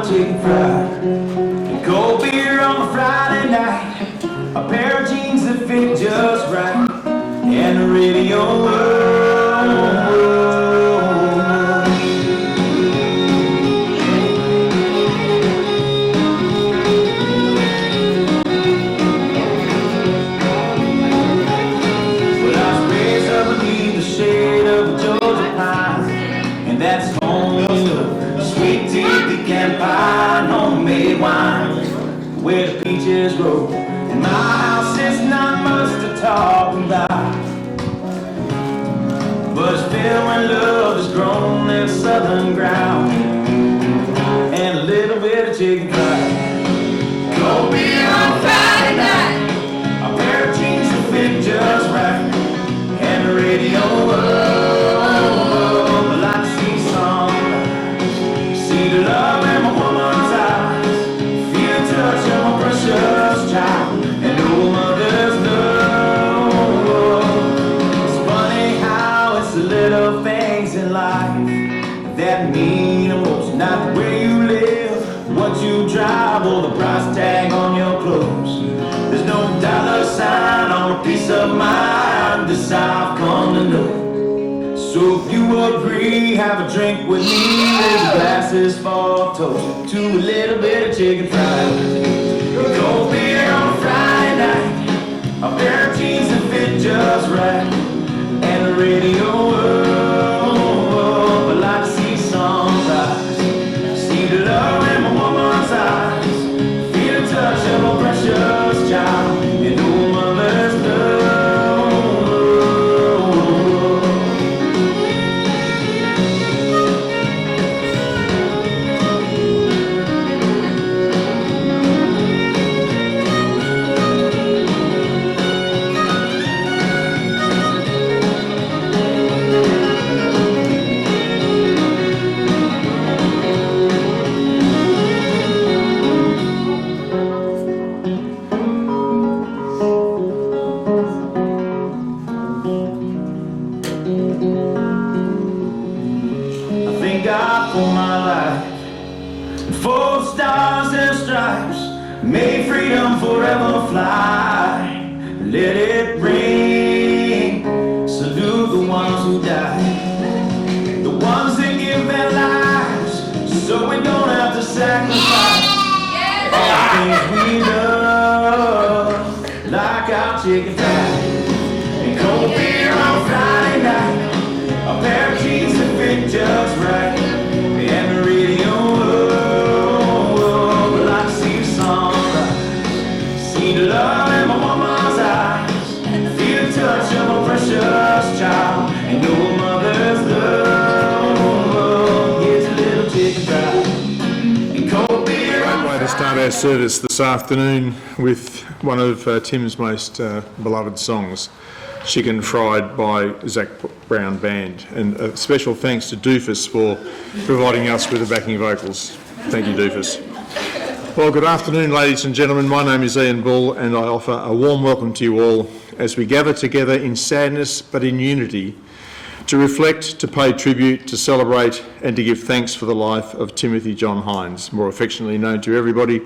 hot chicken fried, and cold beer on a Friday night, a pair of jeans that fit just right, and the radio. That's home to sweet tea, pecan pie, homemade wine, where the peaches grow. And my house is not much to talk about, but it's filled when love is grown in southern ground, and a little bit of chicken fried, cold beer on Friday night, a pair of jeans that fit just right, and the radio. Love in my woman's eyes, feel the touch of my precious child, and no mother's love. It's funny how it's the little things in life that mean the most, not where you live, what you drive, or the price tag on your clothes. There's no dollar sign on a piece of mind, this I've come to know. So if you agree, have a drink with me, raise your glasses for a toast to a little bit of chicken fried, cold beer on a Friday night, a pair of jeans that fit just right, and the radio. I like to see sunrise, see the love in my woman's eyes, feel the touch of my precious child, and no mother's love. May freedom forever fly, let it ring, salute the ones who died, the ones that give their lives, so we don't have to sacrifice all the things we love, like our chicken fried, and cold beer on Friday night, a pair of jeans that fit just right, and the radio. Love in my woman's eyes, feel the touch of my precious child, and no mother's love. Here's a little chicken fried and cold beer. Great way to start our service this afternoon with one of Tim's most beloved songs, Chicken Fried by Zach Brown Band. And a special thanks to Doofus for providing us with the backing vocals. Thank you, Doofus. Well, good afternoon, ladies and gentlemen. My name is Ian Bull, and I offer a warm welcome to you all as we gather together in sadness but in unity to reflect, to pay tribute, to celebrate and to give thanks for the life of Timothy John Hinds, more affectionately known to everybody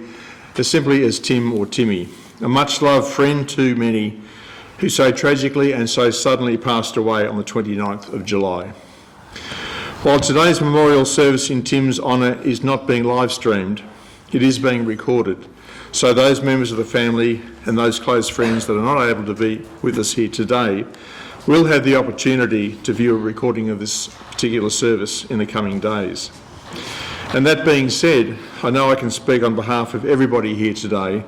as simply as Tim or Timmy, a much-loved friend to many who so tragically and so suddenly passed away on the 29th of July. While today's memorial service in Tim's honour is not being live-streamed, it is being recorded, so those members of the family and those close friends that are not able to be with us here today will have the opportunity to view a recording of this particular service in the coming days. And that being said, I know I can speak on behalf of everybody here today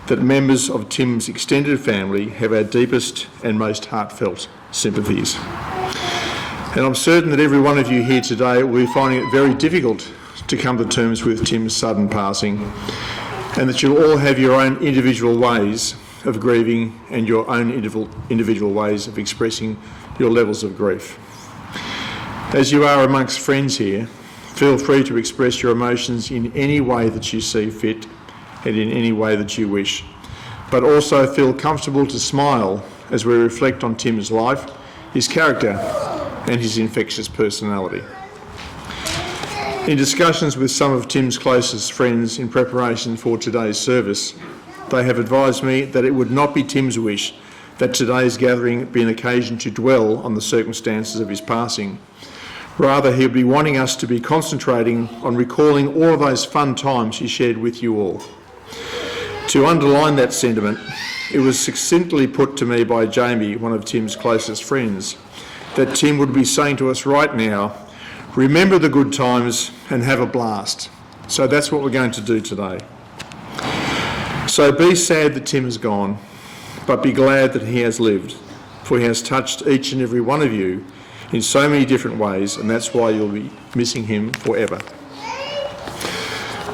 that members of Tim's extended family have our deepest and most heartfelt sympathies. And I'm certain that every one of you here today will be finding it very difficult to come to terms with Tim's sudden passing, and that you'll all have your own individual ways of grieving and your own individual ways of expressing your levels of grief. As you are amongst friends here, feel free to express your emotions in any way that you see fit and in any way that you wish, but also feel comfortable to smile as we reflect on Tim's life, his character and his infectious personality. In discussions with some of Tim's closest friends in preparation for today's service, they have advised me that it would not be Tim's wish that today's gathering be an occasion to dwell on the circumstances of his passing. Rather, he'll be wanting us to be concentrating on recalling all of those fun times he shared with you all. To underline that sentiment, it was succinctly put to me by Jamie, one of Tim's closest friends, that Tim would be saying to us right now, remember the good times and have a blast. So that's what we're going to do today. So be sad that Tim is gone, but be glad that he has lived, for he has touched each and every one of you in so many different ways, and that's why you'll be missing him forever.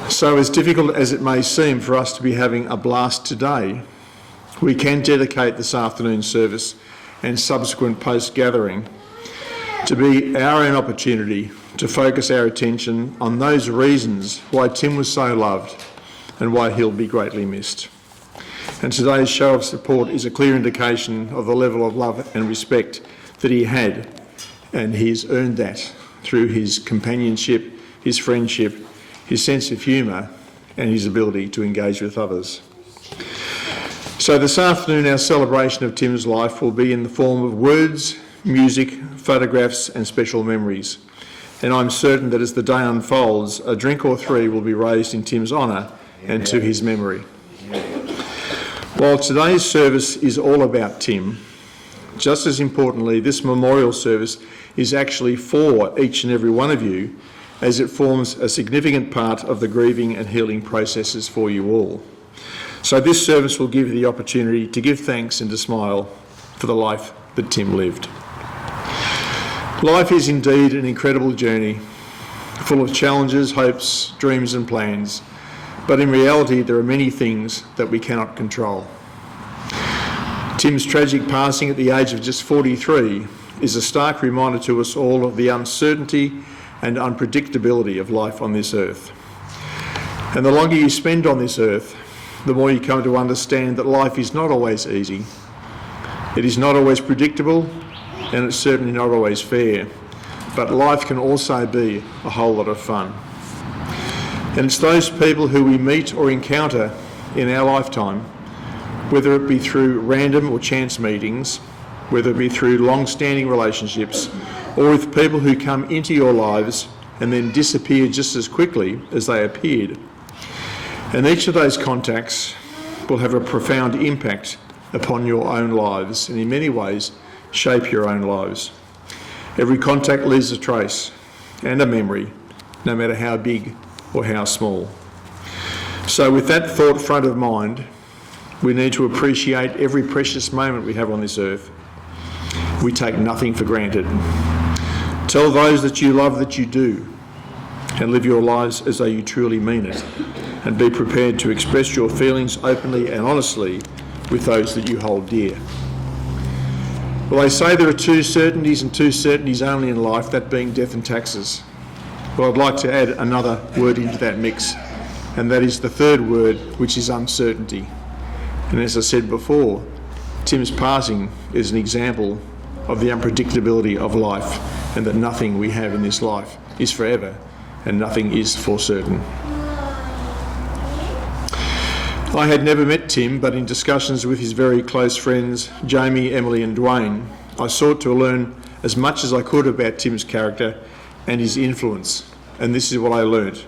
So as difficult as it may seem for us to be having a blast today, we can dedicate this afternoon service and subsequent post-gathering to be our own opportunity to focus our attention on those reasons why Tim was so loved and why he'll be greatly missed. And today's show of support is a clear indication of the level of love and respect that he had, and he's earned that through his companionship, his friendship, his sense of humour, and his ability to engage with others. So this afternoon, our celebration of Tim's life will be in the form of words, music, photographs, and special memories. And I'm certain that as the day unfolds, a drink or three will be raised in Tim's honour and to his memory. While today's service is all about Tim, just as importantly, this memorial service is actually for each and every one of you, as it forms a significant part of the grieving and healing processes for you all. So this service will give you the opportunity to give thanks and to smile for the life that Tim lived. Life is indeed an incredible journey, full of challenges, hopes, dreams and plans, but in reality there are many things that we cannot control. Tim's tragic passing at the age of just 43 is a stark reminder to us all of the uncertainty and unpredictability of life on this earth. And the longer you spend on this earth, the more you come to understand that life is not always easy. It is not always predictable, and it's certainly not always fair. But life can also be a whole lot of fun. And it's those people who we meet or encounter in our lifetime, whether it be through random or chance meetings, whether it be through long-standing relationships, or with people who come into your lives and then disappear just as quickly as they appeared. And each of those contacts will have a profound impact upon your own lives and in many ways shape your own lives. Every contact leaves a trace and a memory, no matter how big or how small. So with that thought front of mind, we need to appreciate every precious moment we have on this earth. We take nothing for granted. Tell those that you love that you do, and live your lives as though you truly mean it, and be prepared to express your feelings openly and honestly with those that you hold dear. Well, they say there are two certainties and two certainties only in life, that being death and taxes. Well, I'd like to add another word into that mix, and that is the third word, which is uncertainty. And as I said before, Tim's passing is an example of the unpredictability of life, and that nothing we have in this life is forever, and nothing is for certain. I had never met Tim, but in discussions with his very close friends, Jamie, Emily and Dwayne, I sought to learn as much as I could about Tim's character and his influence, and this is what I learnt.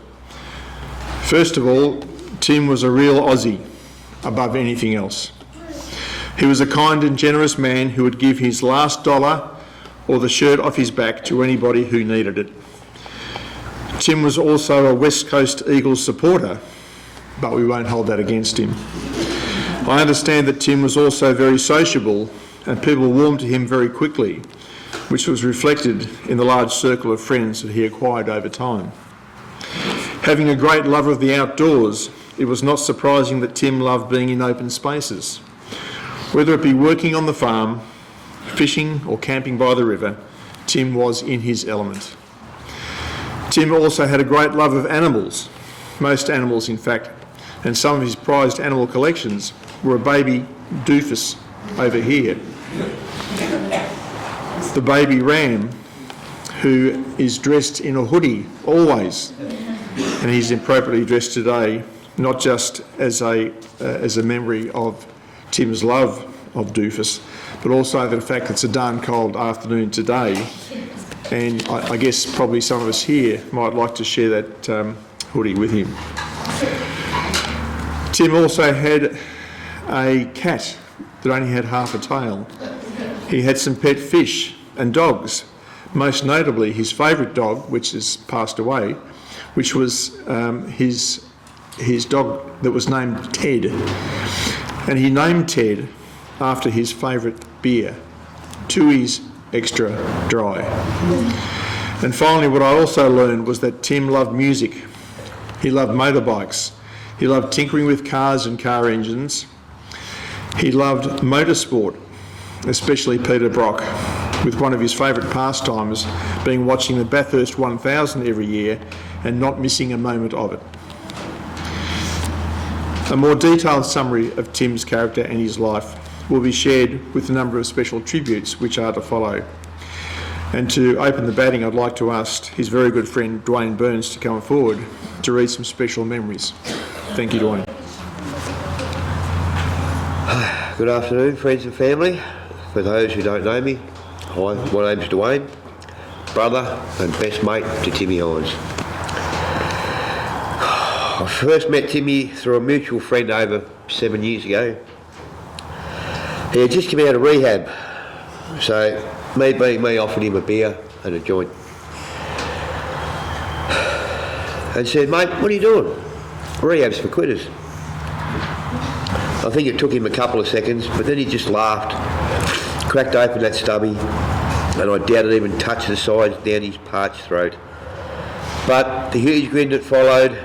First of all, Tim was a real Aussie, above anything else. He was a kind and generous man who would give his last dollar or the shirt off his back to anybody who needed it. Tim was also a West Coast Eagles supporter, but we won't hold that against him. I understand that Tim was also very sociable and people warmed to him very quickly, which was reflected in the large circle of friends that he acquired over time. Having a great love of the outdoors, it was not surprising that Tim loved being in open spaces. Whether it be working on the farm, fishing or camping by the river, Tim was in his element. Tim also had a great love of animals, most animals in fact, and some of his prized animal collections were a baby doofus over here. The baby ram, who is dressed in a hoodie, always. And he's appropriately dressed today, not just as a memory of Tim's love of doofus, but also the fact that it's a darn cold afternoon today. And I guess probably some of us here might like to share that hoodie with him. Tim also had a cat that only had half a tail. He had some pet fish and dogs, most notably his favourite dog, which has passed away, which was his dog that was named Ted. And he named Ted after his favourite beer, Tooheys Extra Dry. And finally, what I also learned was that Tim loved music. He loved motorbikes. He loved tinkering with cars and car engines. He loved motorsport, especially Peter Brock, with one of his favourite pastimes being watching the Bathurst 1000 every year and not missing a moment of it. A more detailed summary of Tim's character and his life will be shared with a number of special tributes which are to follow. And to open the batting, I'd like to ask his very good friend Dwayne Burns to come forward to read some special memories. Thank you, Dwayne. Good afternoon, friends and family. For those who don't know me, hi, my name's Dwayne, brother and best mate to Timmy Hinds. I first met Timmy through a mutual friend over 7 years ago. He had just come out of rehab, so me being me, offered him a beer and a joint. And said, mate, what are you doing? Rehab's for quitters. I think it took him a couple of seconds, but then he just laughed, cracked open that stubby, and I doubt it even touched the sides down his parched throat. But the huge grin that followed,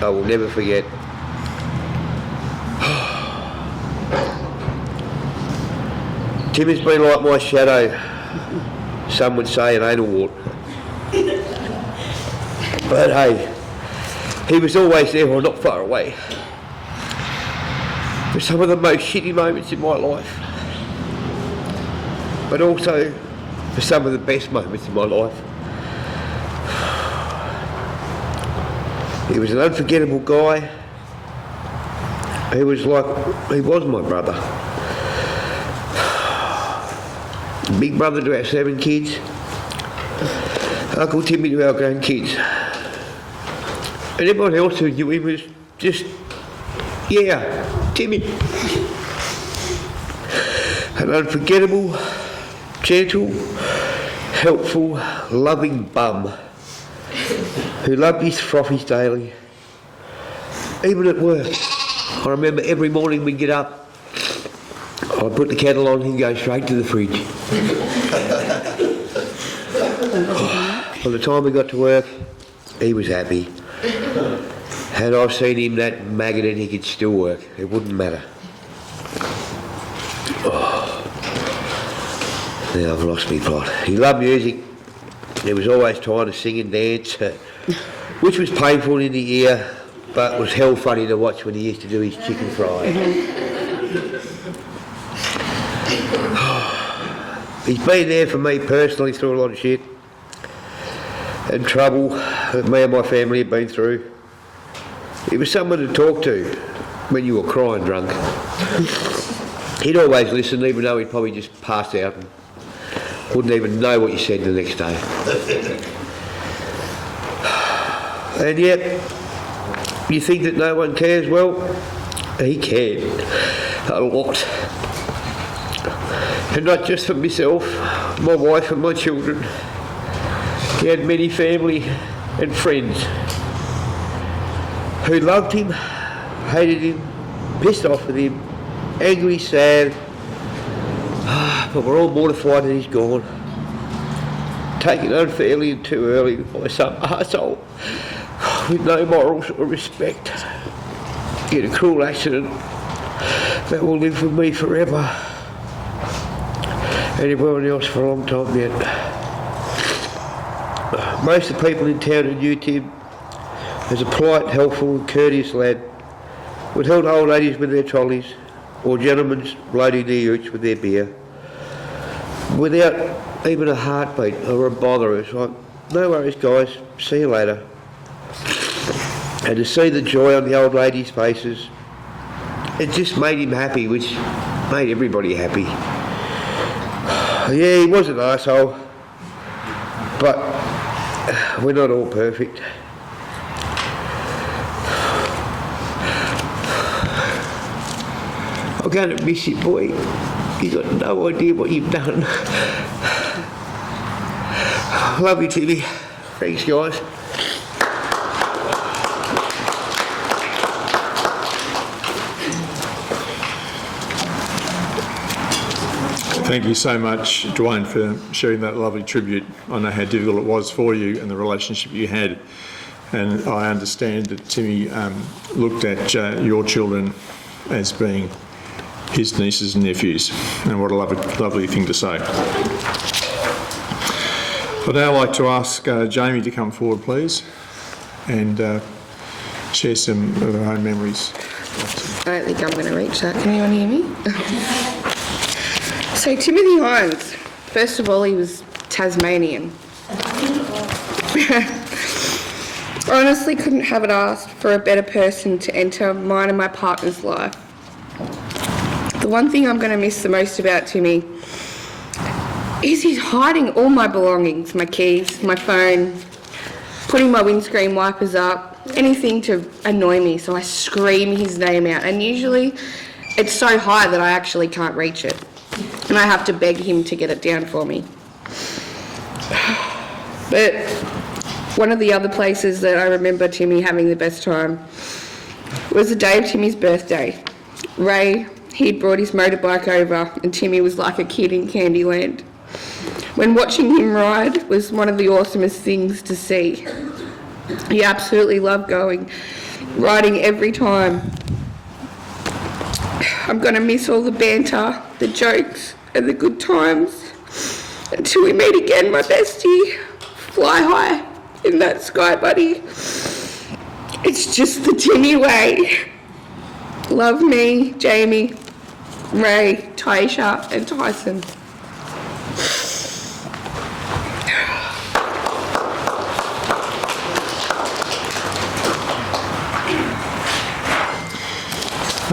I will never forget. Tim has been like my shadow, some would say an anal wart. But hey, he was always there or not far away. For some of the most shitty moments in my life, but also for some of the best moments in my life. He was an unforgettable guy. He was my brother. Big brother to our 7 kids. Uncle Timmy to our grandkids. And everyone else who knew him was just, yeah, Timmy. An unforgettable, gentle, helpful, loving bum who loved his frothies daily. Even at work. I remember every morning we'd get up, I'd put the kettle on and he'd go straight to the fridge. By the time we got to work, he was happy. Had I seen him that maggot and he could still work, it wouldn't matter. Now I've lost my plot. He loved music. There was always trying to sing and dance, which was painful in the ear, but was hell funny to watch when he used to do his chicken fry. He's been there for me personally through a lot of shit and trouble that me and my family have been through. He was someone to talk to when you were crying drunk. He'd always listen, even though he'd probably just pass out and wouldn't even know what you said the next day. And yet, you think that no one cares? Well, he cared a lot. And not just for myself, my wife and my children. He had many family and friends who loved him, hated him, pissed off with him, angry, sad, but we're all mortified that he's gone. Taken unfairly and too early by some arsehole with no morals or respect. In a cruel accident that will live with me forever. And everyone else for a long time yet. Most of the people in town who knew Tim as a polite, helpful and courteous lad would help old ladies with their trolleys or gentlemen loading their utes with their beer without even a heartbeat or a bother. It's like, no worries guys, see you later. And to see the joy on the old ladies' faces, it just made him happy, which made everybody happy. Yeah, he was an arsehole, but we're not all perfect. I'm going to miss you, boy. You've got no idea what you've done. Love you, Timmy. Thanks, guys. Thank you so much, Dwayne, for sharing that lovely tribute. I know how difficult it was for you and the relationship you had, and I understand that Timmy looked at your children as being his nieces and nephews, and what a lovely thing to say. I'd now like to ask Jamie to come forward, please, and share some of her own memories. I don't think I'm going to reach that. Can anyone hear me? So Timothy Hinds, first of all, he was Tasmanian. I honestly couldn't have it asked for a better person to enter mine and my partner's life. The one thing I'm going to miss the most about Timmy is he's hiding all my belongings, my keys, my phone, putting my windscreen wipers up, anything to annoy me, so I scream his name out, and usually it's so high that I actually can't reach it, and I have to beg him to get it down for me. But one of the other places that I remember Timmy having the best time was the day of Timmy's birthday. Ray, he'd brought his motorbike over and Timmy was like a kid in Candyland. When watching him ride was one of the awesomest things to see. He absolutely loved riding every time. I'm going to miss all the banter, the jokes and the good times. Until we meet again, my bestie. Fly high in that sky, buddy. It's just the Timmy way. Love me, Jamie, Ray, Taisha and Tyson.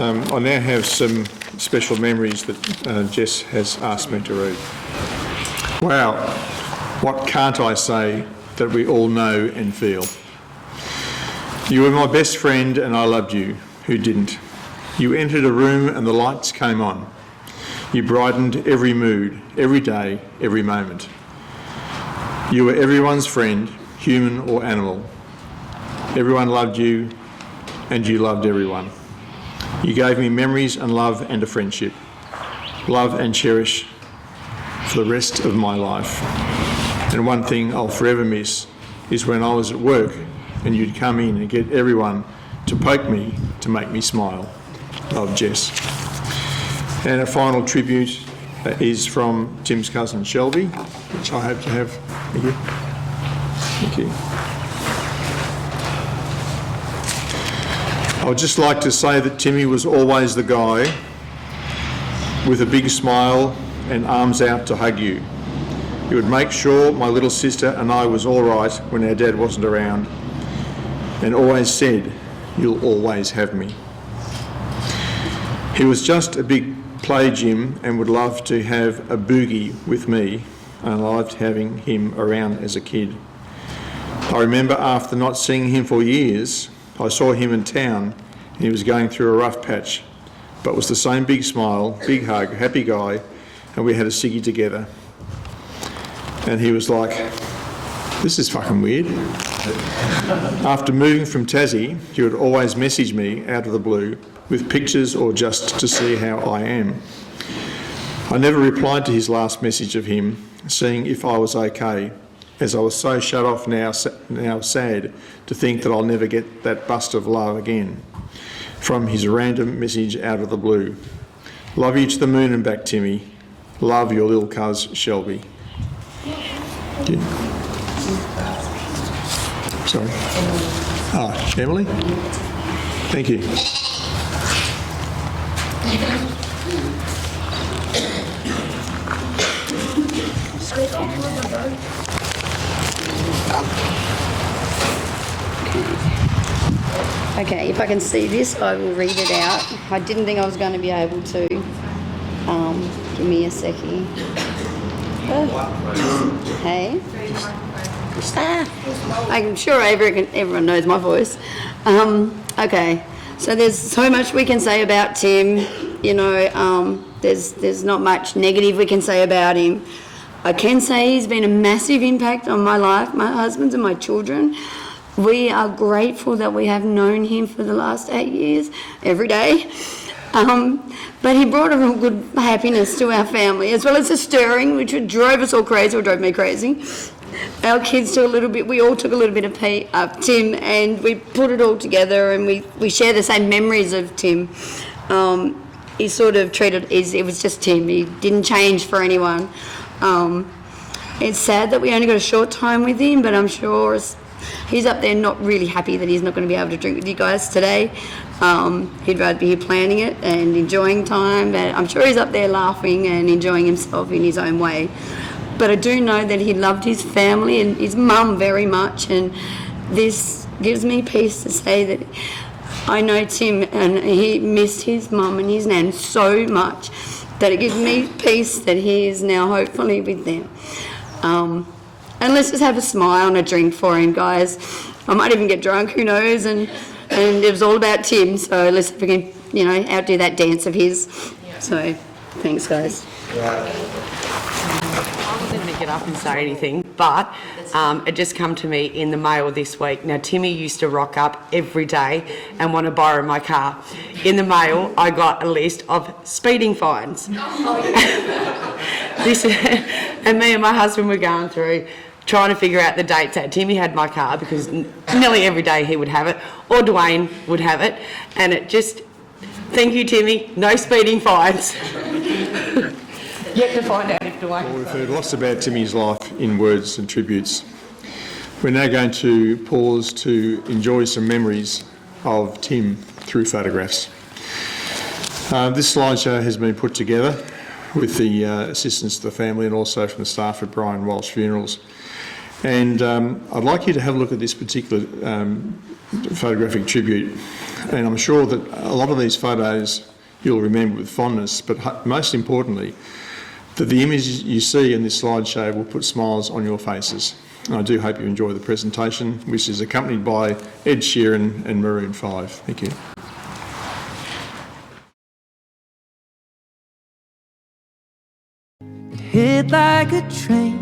I now have some special memories that Jess has asked me to read. Wow, what can't I say that we all know and feel? You were my best friend and I loved you. Who didn't? You entered a room and the lights came on. You brightened every mood, every day, every moment. You were everyone's friend, human or animal. Everyone loved you and you loved everyone. You gave me memories and love and a friendship. Love and cherish for the rest of my life. And one thing I'll forever miss is when I was at work and you'd come in and get everyone to poke me to make me smile. Love, Jess. And a final tribute is from Tim's cousin Shelby, which I hope to have. Thank you. Thank you. I would just like to say that Timmy was always the guy with a big smile and arms out to hug you. He would make sure my little sister and I was all right when our dad wasn't around, and always said, "You'll always have me." He was just a big play gym and would love to have a boogie with me, and I loved having him around as a kid. I remember after not seeing him for years, I saw him in town and he was going through a rough patch, but was the same big smile, big hug, happy guy, and we had a ciggy together. And he was like, "This is fucking weird." After moving from Tassie, he would always message me out of the blue with pictures or just to see how I am. I never replied to his last message of him, seeing if I was okay, as I was so shut off now sad to think that I'll never get that bust of love again from his random message out of the blue. Love you to the moon and back, Timmy. Love, your little cuz Shelby. Thank you. Sorry. Emily? Thank you. Okay, if I can see this, I will read it out. I didn't think I was going to be able to. Give me a seckie. Hey. I'm sure everyone knows my voice. Okay, so there's so much we can say about Tim. You know, there's not much negative we can say about him. I can say he's been a massive impact on my life, my husband's and my children. We are grateful that we have known him for the last 8 years, every day. But he brought a real good happiness to our family, as well as a stirring, which drove us all crazy, or drove me crazy. Our kids took a little bit, we all took a little bit of Tim, and we put it all together, and we share the same memories of Tim. He sort of treated, it was just Tim, he didn't change for anyone. It's sad that we only got a short time with him, but I'm sure he's up there not really happy that he's not going to be able to drink with you guys today. He'd rather be here planning it and enjoying time, but I'm sure he's up there laughing and enjoying himself in his own way. But I do know that he loved his family and his mum very much, and this gives me peace to say that I know Tim and he missed his mum and his nan so much that it gives me peace that he is now hopefully with them. And let's just have a smile and a drink for him, guys. I might even get drunk, who knows, and it was all about Tim, so let's see if we can, you know, outdo that dance of his. So, thanks, guys. I wasn't going to get up and say anything, but it just come to me in the mail this week. Now, Timmy used to rock up every day and want to borrow my car. In the mail, I got a list of speeding fines. And me and my husband were going through trying to figure out the dates that Timmy had my car, because nearly every day he would have it, or Dwayne would have it, and it just, thank you, Timmy, no speeding fines. Yet to find out if Dwayne... Well, we've heard lots about Timmy's life in words and tributes. We're now going to pause to enjoy some memories of Tim through photographs. This slideshow has been put together with the assistance of the family and also from the staff at Brian Walsh Funerals. And I'd like you to have a look at this particular photographic tribute. And I'm sure that a lot of these photos you'll remember with fondness, but most importantly, that the images you see in this slideshow will put smiles on your faces. And I do hope you enjoy the presentation, which is accompanied by Ed Sheeran and Maroon 5. Thank you. It hit like a train.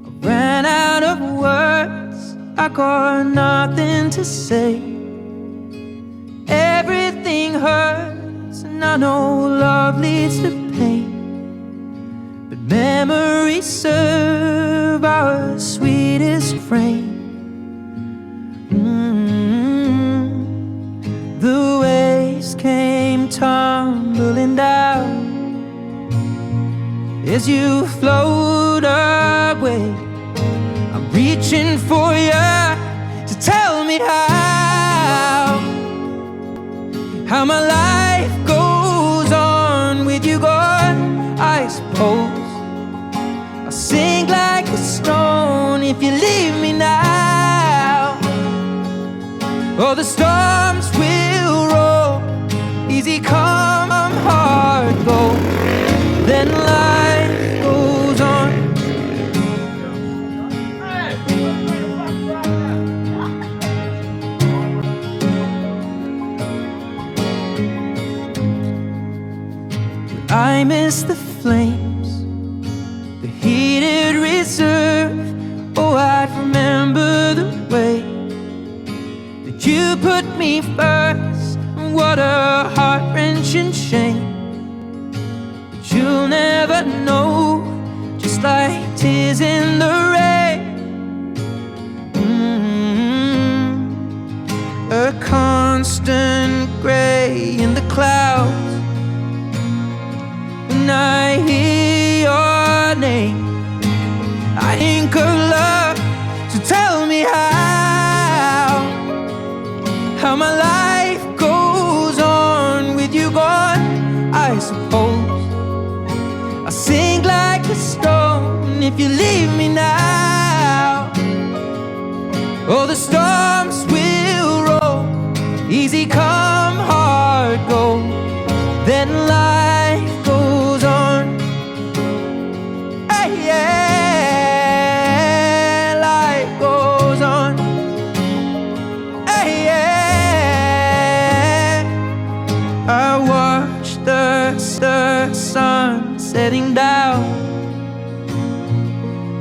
I ran out of words. I got nothing to say. Everything hurts, and I know love leads to pain. But memories serve our sweetest frame. The waves came tumbling down as you float away. I'm reaching for you to tell me how my life goes on with you gone. I suppose I'll sink like a stone if you leave me now. Oh, the storms will roll, easy come, hard go. Then life goes on. I miss the flames, the heated reserve. Oh, I'd remember the way that you put me first. What a heart-wrenching shame. You'll never know, just like tears in the rain. A constant grey in the clouds. When I hear your name, I think of love. So tell me how my life goes on with you gone. I suppose I'll sink like a stone stone if you leave me now. Oh, the storms will roll, easy come, hard go, then life goes on. Hey, yeah, life goes on. Hey, yeah, I watch the sun setting down.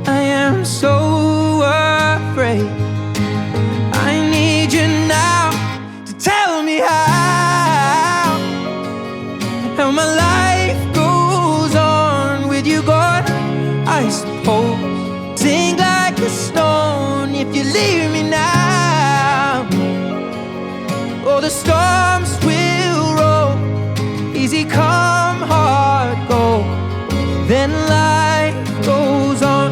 I am so afraid. I need you now to tell me how my life goes on with you gone. I suppose sink like a stone if you leave me now. Oh, the storms will roll, easy come, hard go, then life goes on.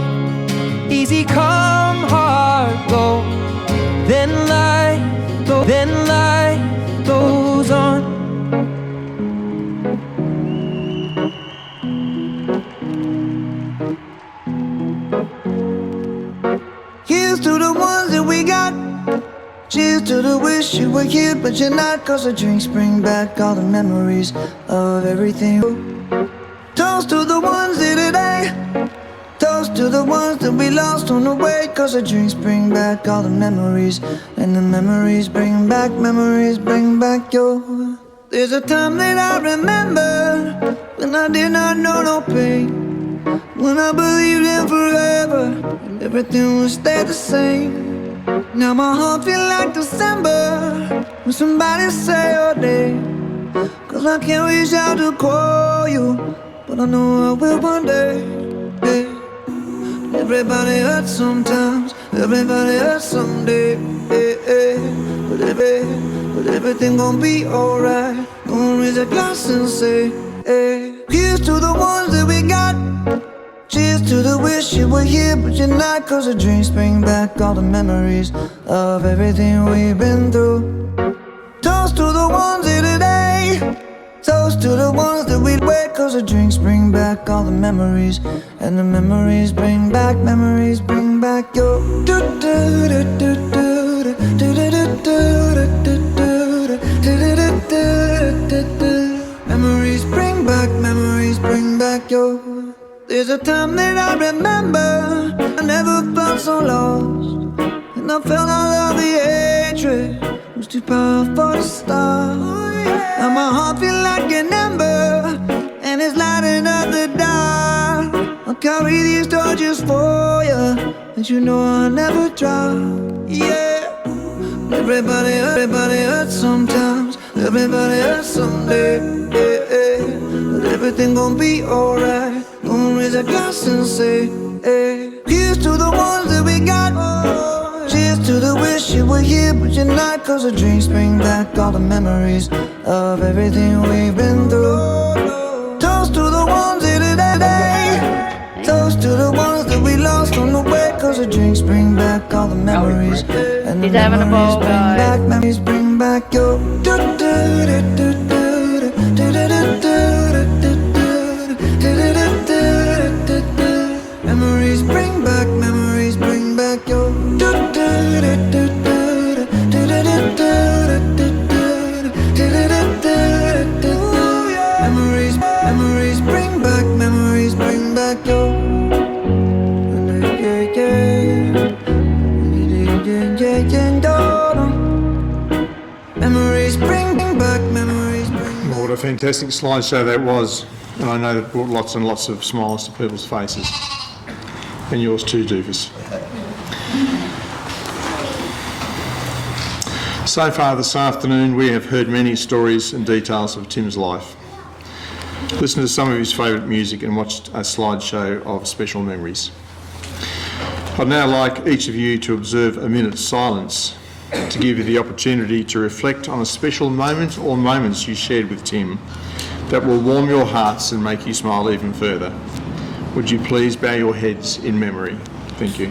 Easy come, hard go, then life goes on. Here's to the ones that we got. Cheers to the wish you were here but you're not, 'cause the drinks bring back all the memories of everything. Toast to the ones here today. Toast to the ones that we lost on the way, 'cause the drinks bring back all the memories, and the memories bring back your. There's a time that I remember when I did not know no pain, when I believed in forever and everything would stay the same. Now my heart feel like December when somebody say your name, 'cause I can't reach out to call you, but I know I will one day. Hey. Everybody hurts sometimes, everybody hurts someday, hey, hey. But everything gon' be alright. Gonna raise a glass and say, hey. Here's to the ones that we got. Cheers to the wish you were here but you're not, 'cause the drinks bring back all the memories of everything we've been through. Toast to the ones here today. Toast to the ones that we wait, 'cause the drinks bring back all the memories, and the memories bring back your. Memories bring back your. There's a time that I remember I never felt so lost, and I felt all of the hatred was too powerful to stop. Now my heart feel like an ember, and it's lighting up the dark. I'll carry these torches for you, and you know I'll never drop. Yeah. Everybody hurts sometimes, everybody hurts someday, yeah, yeah. But everything gon' be alright. Gonna raise a glass and say, hey. Here's to the ones that we got. Cheers to the wish you were here but you're not, 'cause the drinks bring back all the memories of everything we've been through. Toast to the ones here today. Toast to the ones that we lost on the way, 'cause the drinks bring back all the memories, and the He's having a memories ball, bring guys. back, memories bring back your. Memories bring back your. Memories bring back your. Memories bring back. Well, what a fantastic slideshow that was, and I know that brought lots and lots of smiles to people's faces. And yours too, Doofus. So far this afternoon, we have heard many stories and details of Tim's life, listened to some of his favourite music and watched a slideshow of special memories. I'd now like each of you to observe a minute's silence to give you the opportunity to reflect on a special moment or moments you shared with Tim that will warm your hearts and make you smile even further. Would you please bow your heads in memory? Thank you.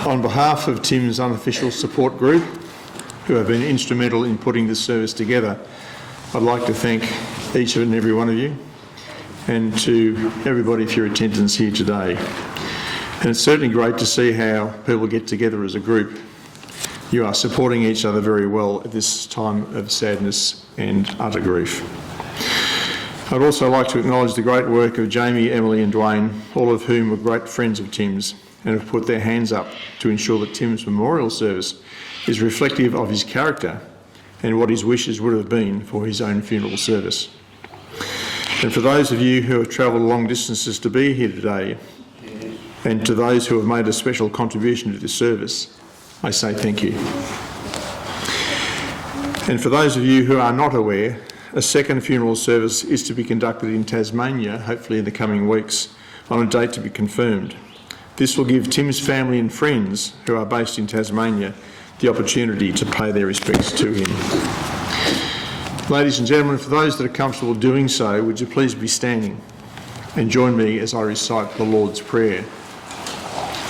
On behalf of Tim's unofficial support group, who have been instrumental in putting this service together, I'd like to thank each and every one of you, and to everybody for your attendance here today. And it's certainly great to see how people get together as a group. You are supporting each other very well at this time of sadness and utter grief. I'd also like to acknowledge the great work of Jamie, Emily and Dwayne, all of whom were great friends of Tim's and have put their hands up to ensure that Tim's memorial service is reflective of his character and what his wishes would have been for his own funeral service. And for those of you who have travelled long distances to be here today, and to those who have made a special contribution to this service, I say thank you. And for those of you who are not aware, a second funeral service is to be conducted in Tasmania, hopefully in the coming weeks, on a date to be confirmed. This will give Tim's family and friends who are based in Tasmania the opportunity to pay their respects to him. Ladies and gentlemen, for those that are comfortable doing so, would you please be standing and join me as I recite the Lord's Prayer,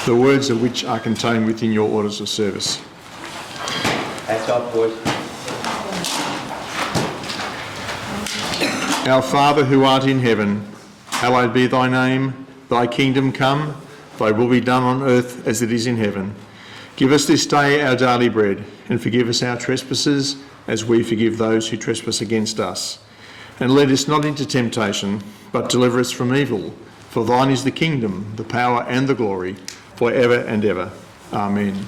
the words of which are contained within your orders of service. Hats off, boys. Our Father who art in heaven, hallowed be thy name, thy kingdom come, thy will be done on earth as it is in heaven. Give us this day our daily bread, and forgive us our trespasses as we forgive those who trespass against us. And lead us not into temptation, but deliver us from evil. For thine is the kingdom, the power and the glory, for ever and ever. Amen.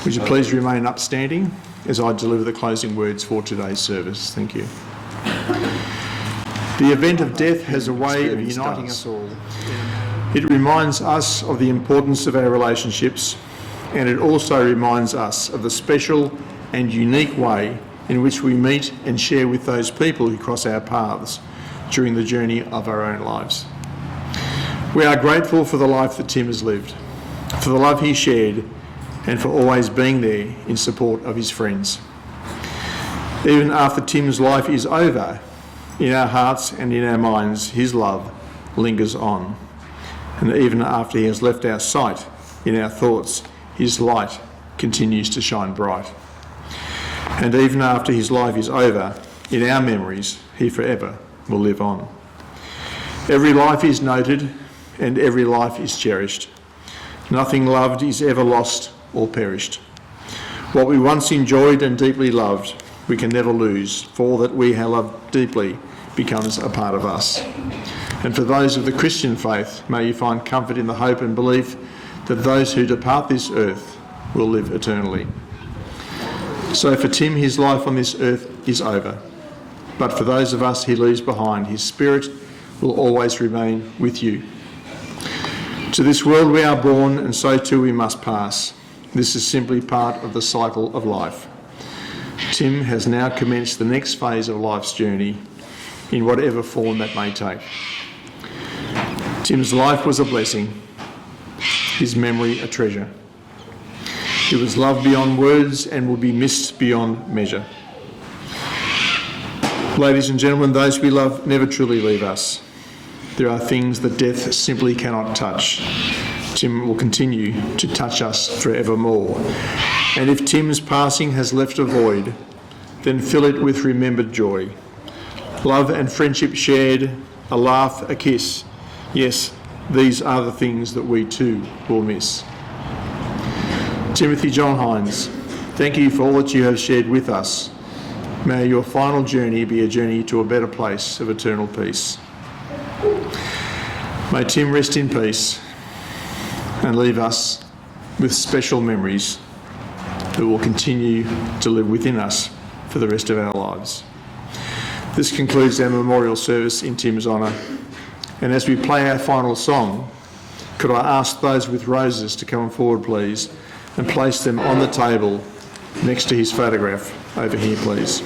Would you please remain upstanding as I deliver the closing words for today's service. Thank you. The event of death has a way of uniting us all. It reminds us of the importance of our relationships, and it also reminds us of the special and unique way in which we meet and share with those people who cross our paths during the journey of our own lives. We are grateful for the life that Tim has lived, for the love he shared, and for always being there in support of his friends. Even after Tim's life is over, in our hearts and in our minds, his love lingers on. And even after he has left our sight, in our thoughts, his light continues to shine bright. And even after his life is over, in our memories, he forever will live on. Every life is noted and every life is cherished. Nothing loved is ever lost or perished. What we once enjoyed and deeply loved, we can never lose, for all that we have loved deeply becomes a part of us. And for those of the Christian faith, may you find comfort in the hope and belief that those who depart this earth will live eternally. So for Tim, his life on this earth is over. But for those of us he leaves behind, his spirit will always remain with you. To this world we are born, and so too we must pass. This is simply part of the cycle of life. Tim has now commenced the next phase of life's journey, in whatever form that may take. Tim's life was a blessing, his memory a treasure. He was loved beyond words and will be missed beyond measure. Ladies and gentlemen, those we love never truly leave us. There are things that death simply cannot touch. Tim will continue to touch us forevermore. And if Tim's passing has left a void, then fill it with remembered joy. Love and friendship shared, a laugh, a kiss. Yes, these are the things that we too will miss. Timothy John Hinds, thank you for all that you have shared with us. May your final journey be a journey to a better place of eternal peace. May Tim rest in peace and leave us with special memories that will continue to live within us for the rest of our lives. This concludes our memorial service in Tim's honour. And as we play our final song, could I ask those with roses to come forward, please, and place them on the table next to his photograph over here, please.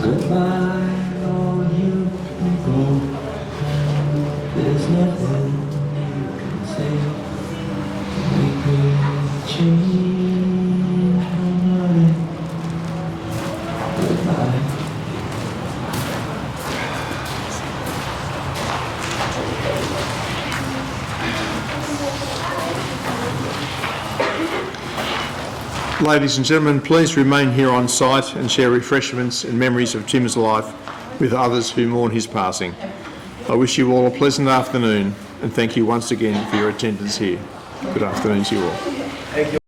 Goodbye, all you people. There's nothing you can say. We could change nobody. Goodbye. Ladies and gentlemen, please remain here on site and share refreshments and memories of Tim's life with others who mourn his passing. I wish you all a pleasant afternoon and thank you once again for your attendance here. Good afternoon to you all.